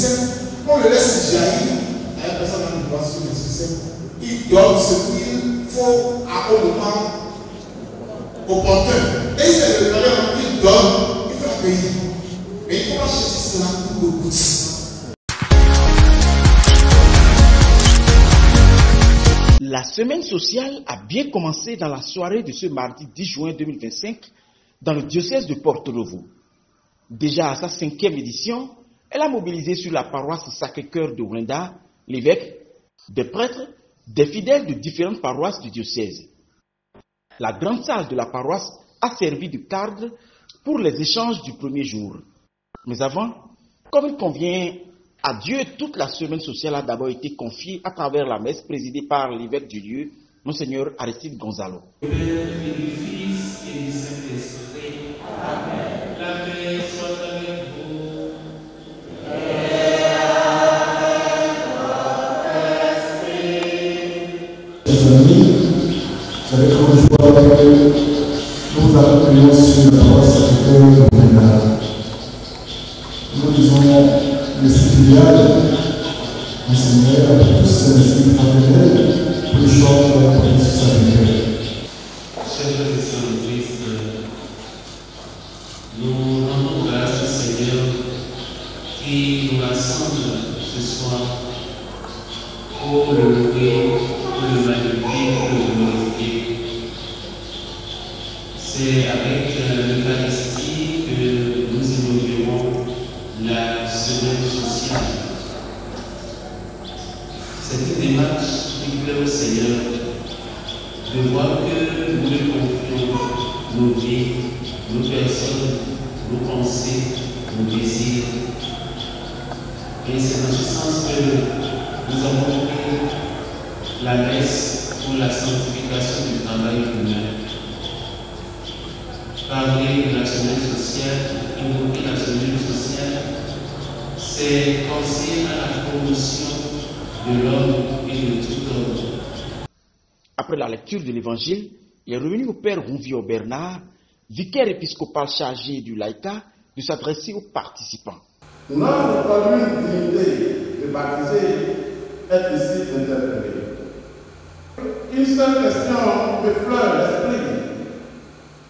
système, on le laisse jaillir à une personne qui doit sur le système. Il donne ce qu'il faut au moment opportun. Et c'est le problème qu'il donne, il faut payer. Mais il ne faut pas chercher cela pour le bout. La semaine sociale a bien commencé dans la soirée de ce mardi 10 juin 2025 dans le diocèse de Porto-Novo. Déjà à sa 5e édition, elle a mobilisé sur la paroisse Sacré-Cœur de Oulinda l'évêque, des prêtres, des fidèles de différentes paroisses du diocèse. La grande salle de la paroisse a servi de cadre pour les échanges du premier jour. Mais avant, comme il convient à Dieu, toute la semaine sociale a d'abord été confiée à travers la messe présidée par l'évêque du lieu, Monseigneur Aristide Gonzalo. Du Père et du Fils et du Saint-Esprit. Amen. La paix soit avec vous. Et avec votre esprit. Chers amis, c'est avec grande joie que nous accueillons sur la paroisse Sacré-Cœur de Oulinda. Nous disons les filiales, Monseigneur, avec tous ces esprits fraternels, prêchons la paroisse Sacré-Cœur. Chers frères et sœurs de Christ, nous rendons grâce au Seigneur qui nous rassemble ce soir pour le louer, pour le magnifier, pour le glorifier. C'est avec l'Eucharistie que nous inaugurons la semaine sociale. C'est une démarche qui plaît au Seigneur de voir que nous lui confions nos vies, nos personnes, nos pensées, nos désirs. Et c'est dans ce sens que nous avons pris la messe pour la sanctification du travail humain. Parler de la semaine sociale, invoquer la semaine sociale, c'est penser à la promotion de l'homme et de tout homme. Après la lecture de l'évangile, il est revenu au Père Ronvio Bernard, vicaire épiscopal chargé du laïcat, de s'adresser aux participants. Notre commune dignité de baptiser est ici interpellée. Une seule question me fleure l'esprit.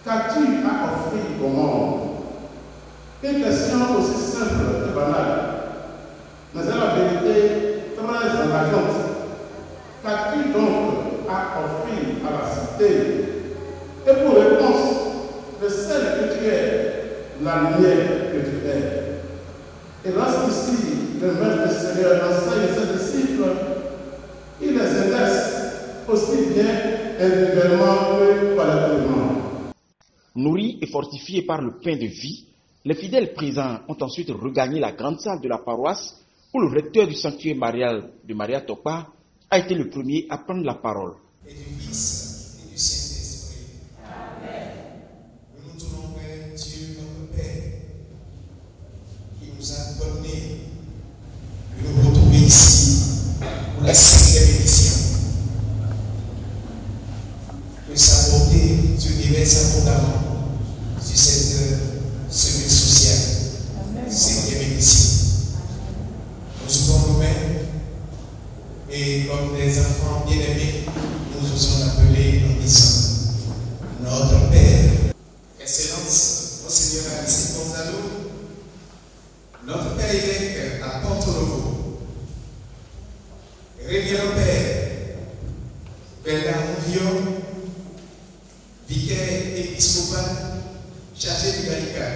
Qu'as-tu à offrir au monde? Une question aussi simple et banale, mais c'est la vérité très engageante. Qu'as-tu donc à offrir à la cité? Et pour réponse, de celle que tu es, la lumière que tu es. Et lorsqu'ici, le Maître du Seigneur enseigne ses disciples, il les intéresse aussi bien individuellement que collectivement. Nourris et fortifiés par le pain de vie, les fidèles présents ont ensuite regagné la grande salle de la paroisse où le recteur du sanctuaire marial de Maria Topa a été le premier à prendre la parole. Et du Fils et du Saint-Esprit. Amen. Nous nous tournons vers Dieu notre Père qui nous a donné de nous retrouver ici pour la 5e édition. De s'aborder sur divers fondements sur cette semaine sociale, 5e édition. Nous ouvrons nos mains et comme des enfants bien-aimés, nous osons l'appeler en disant Notre Père, Excellence, Monseigneur Aristide Gonzalo, notre Père évêque à Porto-Novo, Révérend Père, Bernard Ronvio, vicaire épiscopal chargé du laïcat,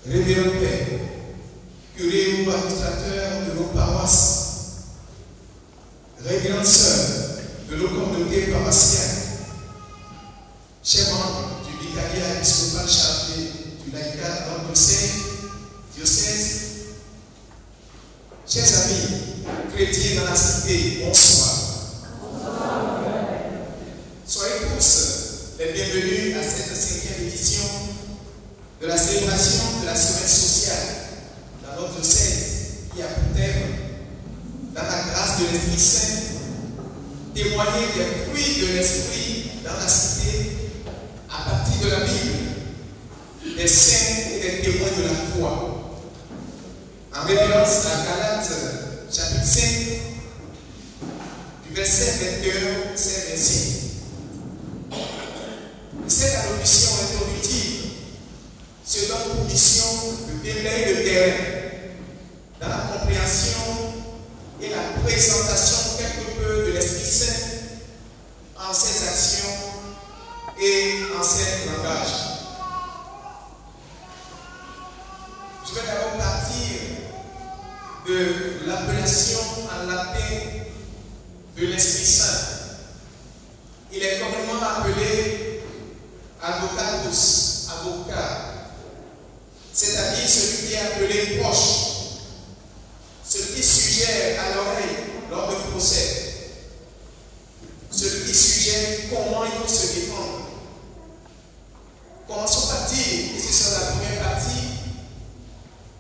Révérend Père, curé ou administrateur de nos paroisses, Révérende Sœur de nos communautés paroissiales, chers membres du vicariat épiscopal chargé du laïcat dans le diocèse, chers amis chrétiens dans la cité, bonsoir. Soyez tous les bienvenus à cette 5e édition de la célébration de la semaine sociale dans notre diocèse qui a pour thème, dans la grâce de l'Esprit Saint, témoigner des fruits de l'Esprit dans la cité à partir de la Bible, des saints et des témoins de la foi. en référence à Galates chapitre 5, du verset 21 au 26. Cette allocution introductive se donne pour mission de délayer le terrain dans la compréhension et la présentation quelque peu de l'Esprit Saint en ses actions et en ses langages. Je vais d'abord partir de l'appellation en latin de l'Esprit Saint. Il est communément appelé advocatus, avocat, c'est-à-dire celui qui est appelé proche, celui qui suggère à l'oreille lors d'un procès, celui qui suggère comment il faut se défendre. Commençons par dire, et c'est sur la première partie,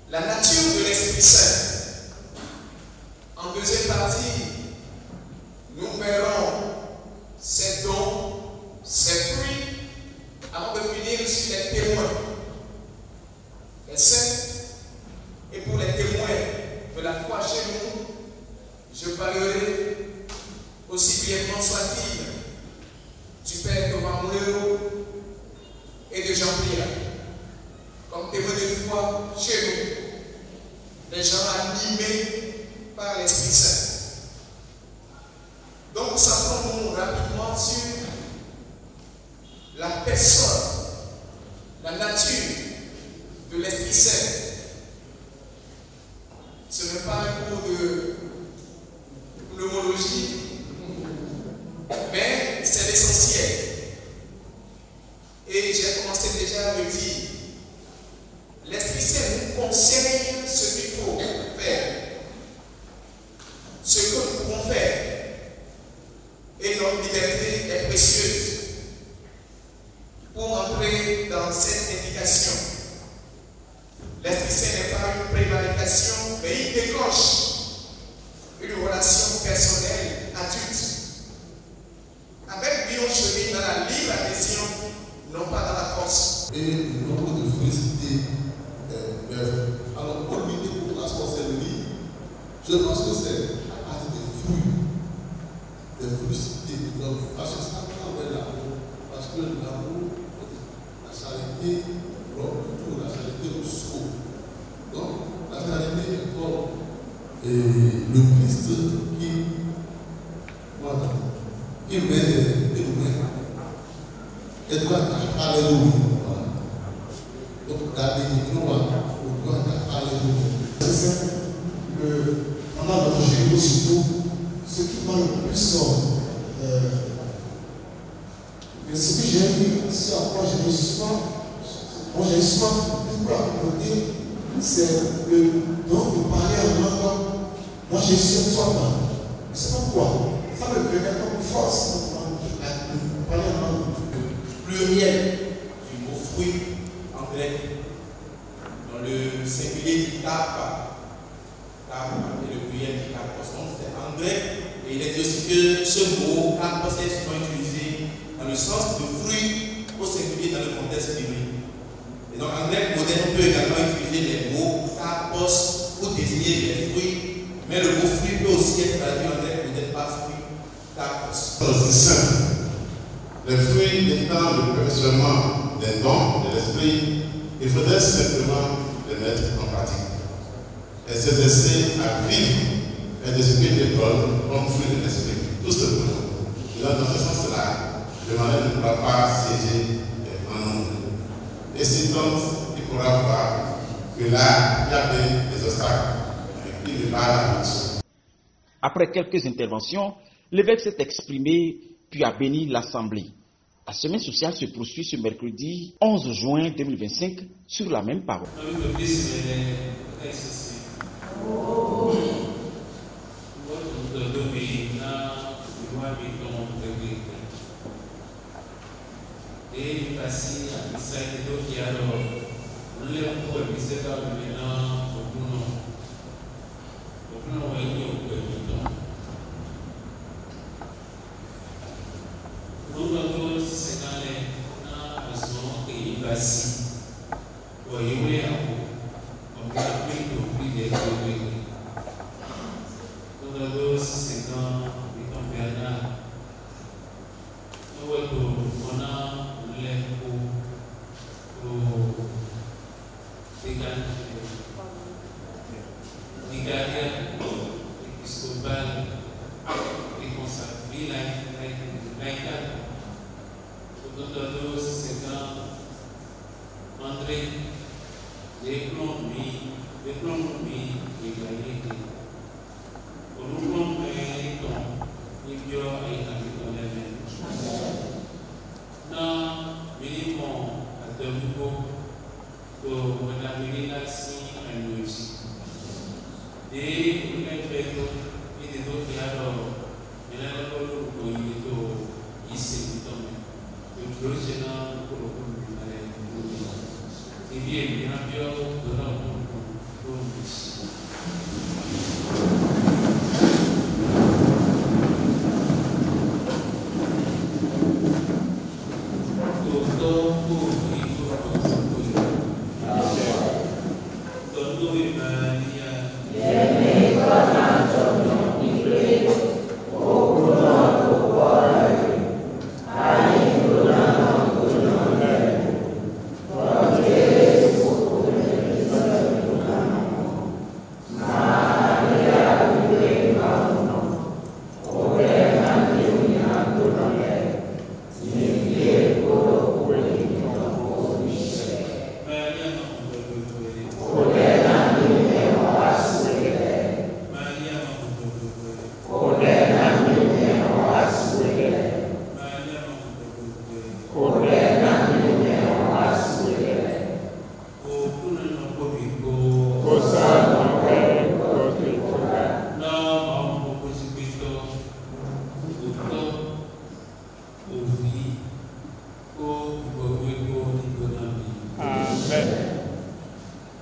la nature de l'Esprit Saint. En deuxième partie, nous verrons ses dons, ses fruits, avant de finir sur les témoins. Les saints, et pour les témoins de la foi chez nous, je parlerai aussi brièvement soit-il du Père Thomas Moulero et de Jean-Pierre, comme témoins de foi chez nous, des gens animés par l'Esprit Saint. Donc, centrons-nous rapidement sur la personne, la nature de l'Esprit Saint. Ce n'est pas un cours de pneumologie, mais c'est l'essentiel. Et j'ai commencé déjà à le dire. L'Esprit Saint nous conseille ce qu'il faut faire, ce que nous pouvons faire. Et notre liberté est précieuse pour entrer dans cette indication. L'Esprit Saint n'est pas une prévarication, mais il déclenche une relation personnelle adulte. Avec lui, on chemine dans la libre adhésion, non pas dans la force. Et le nombre de féliciter. Alors, pour lutter pour la sorcellerie, je pense que c'est à partir des fruits. Des fruits cités. Parce que ça travaille l'amour. Parce que l'amour, la charité, plutôt la charité au sceau. Donc, la charité est comme le Christ qui met les humains. Et doit alléluia. Donc, c'est ça que pendant notre génie, surtout, ce qui m'a le plus ce que j'ai vu, c'est à quoi j'ai souvent, pour la communauté, c'est le don de parler en langue. Moi, j'ai su toi pas. C'est pourquoi ça me permet comme force de parler en langue. Pluriel du mot fruit en grec, dans le singulier dit tapa, et le pluriel dit kapos. Donc c'est en grec, et il est dit aussi que ce mot kapos est souvent utilisé dans le sens de fruit au singulier dans le contexte biblique. Et donc en grec moderne, on peut également utiliser les mots kapos pour désigner les fruits, mais le mot fruit peut aussi être traduit en grec, peut-être pas fruit, kapos. Les fruits étant le perfectionnement des dons de l'esprit, il faudrait simplement les mettre en pratique. Et s'exercer à vivre et d'esprit des dons comme fruit de l'esprit. Tout simplement. Et dans ce sens-là, le malheur ne pourra pas siéger en nous. Et c'est donc qu'il pourra voir que là, il y a des obstacles qui ne pas la route. Après quelques interventions, l'évêque s'est exprimé puis a béni l'Assemblée. La semaine sociale se poursuit ce mercredi 11 juin 2025 sur la même parole. Voyez-vous, vicariat épiscopal et consacré laïcal. Tout c'est quand André déplombi égalité. Pour nous plomber ton ibio et dans les mains. Non, minimum à deux niveaux pour mener la signe à nous aussi. Et pour les faits, il est d'autres qui alors, il y a un peu de ici, le projet dans le et bien, il y a un peu de